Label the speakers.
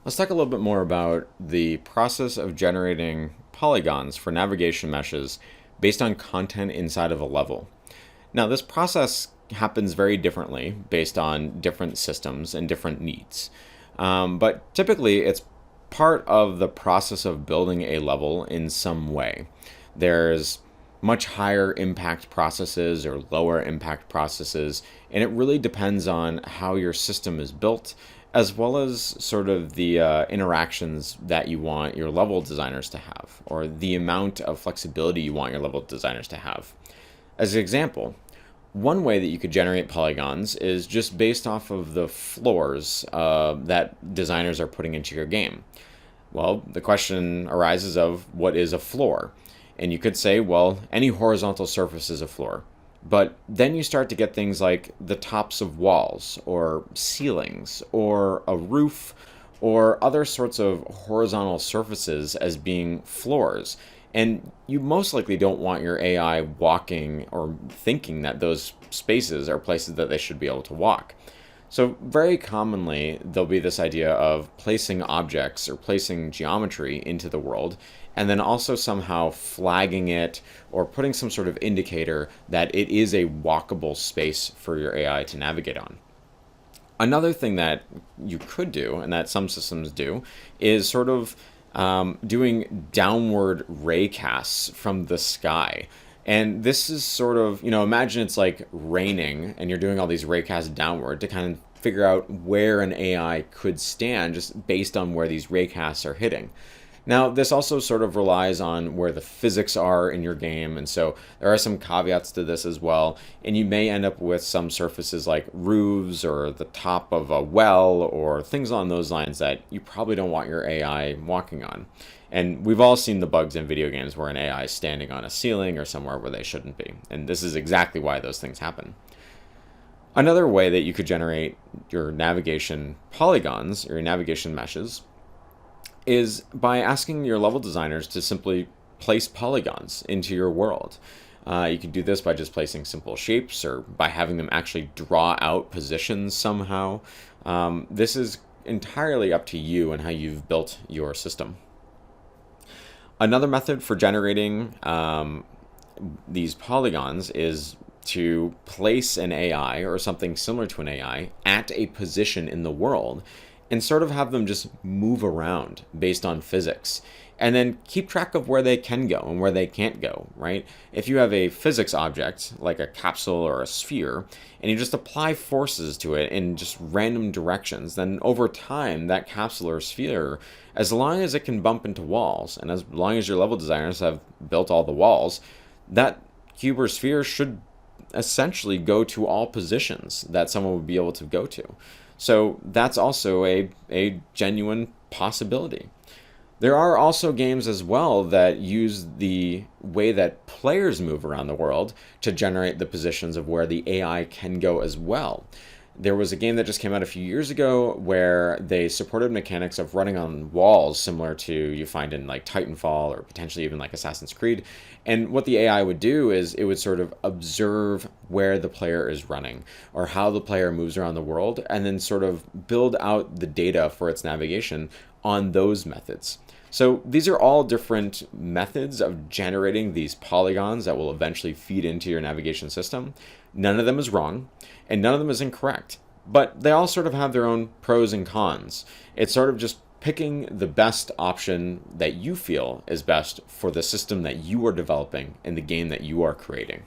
Speaker 1: Let's talk a little bit more about the process of generating polygons for navigation meshes based on content inside of a level. Now, this process happens very differently based on different systems and different needs. But typically, it's part of the process of building a level in some way. There's much higher impact processes or lower impact processes, and it really depends on how your system is built, as well as sort of the interactions that you want your level designers to have, or the amount of flexibility you want your level designers to have. As an example, one way that you could generate polygons is just based off of the floors that designers are putting into your game. Well, the question arises of what is a floor? And you could say, well, any horizontal surface is a floor. But then you start to get things like the tops of walls, or ceilings, or a roof, or other sorts of horizontal surfaces as being floors. And you most likely don't want your AI walking or thinking that those spaces are places that they should be able to walk. So very commonly, there'll be this idea of placing objects or placing geometry into the world, and then also somehow flagging it or putting some sort of indicator that it is a walkable space for your AI to navigate on. Another thing that you could do, and that some systems do, is sort of doing downward ray casts from the sky. And this is sort of, imagine it's like raining and you're doing all these raycasts downward to kind of figure out where an AI could stand just based on where these raycasts are hitting. Now, this also sort of relies on where the physics are in your game, and so there are some caveats to this as well, and you may end up with some surfaces like roofs or the top of a well or things along those lines that you probably don't want your AI walking on. And we've all seen the bugs in video games where an AI is standing on a ceiling or somewhere where they shouldn't be, and this is exactly why those things happen. Another way that you could generate your navigation polygons, or your navigation meshes, is by asking your level designers to simply place polygons into your world. You can do this by just placing simple shapes or by having them actually draw out positions somehow. This is entirely up to you and how you've built your system. Another method for generating these polygons is to place an AI or something similar to an AI at a position in the world and sort of have them just move around based on physics, and then keep track of where they can go and where they can't go, right? If you have a physics object, like a capsule or a sphere, and you just apply forces to it in just random directions, then over time, that capsule or sphere, as long as it can bump into walls, and as long as your level designers have built all the walls, that cube or sphere should essentially go to all positions that someone would be able to go to. So that's also a genuine possibility. There are also games as well that use the way that players move around the world to generate the positions of where the AI can go as well. There was a game that just came out a few years ago where they supported mechanics of running on walls similar to you find in like Titanfall or potentially even like Assassin's Creed. And what the AI would do is it would sort of observe where the player is running or how the player moves around the world and then sort of build out the data for its navigation on those methods. So these are all different methods of generating these polygons that will eventually feed into your navigation system. None of them is wrong, and none of them is incorrect, but they all sort of have their own pros and cons. It's sort of just picking the best option that you feel is best for the system that you are developing and the game that you are creating.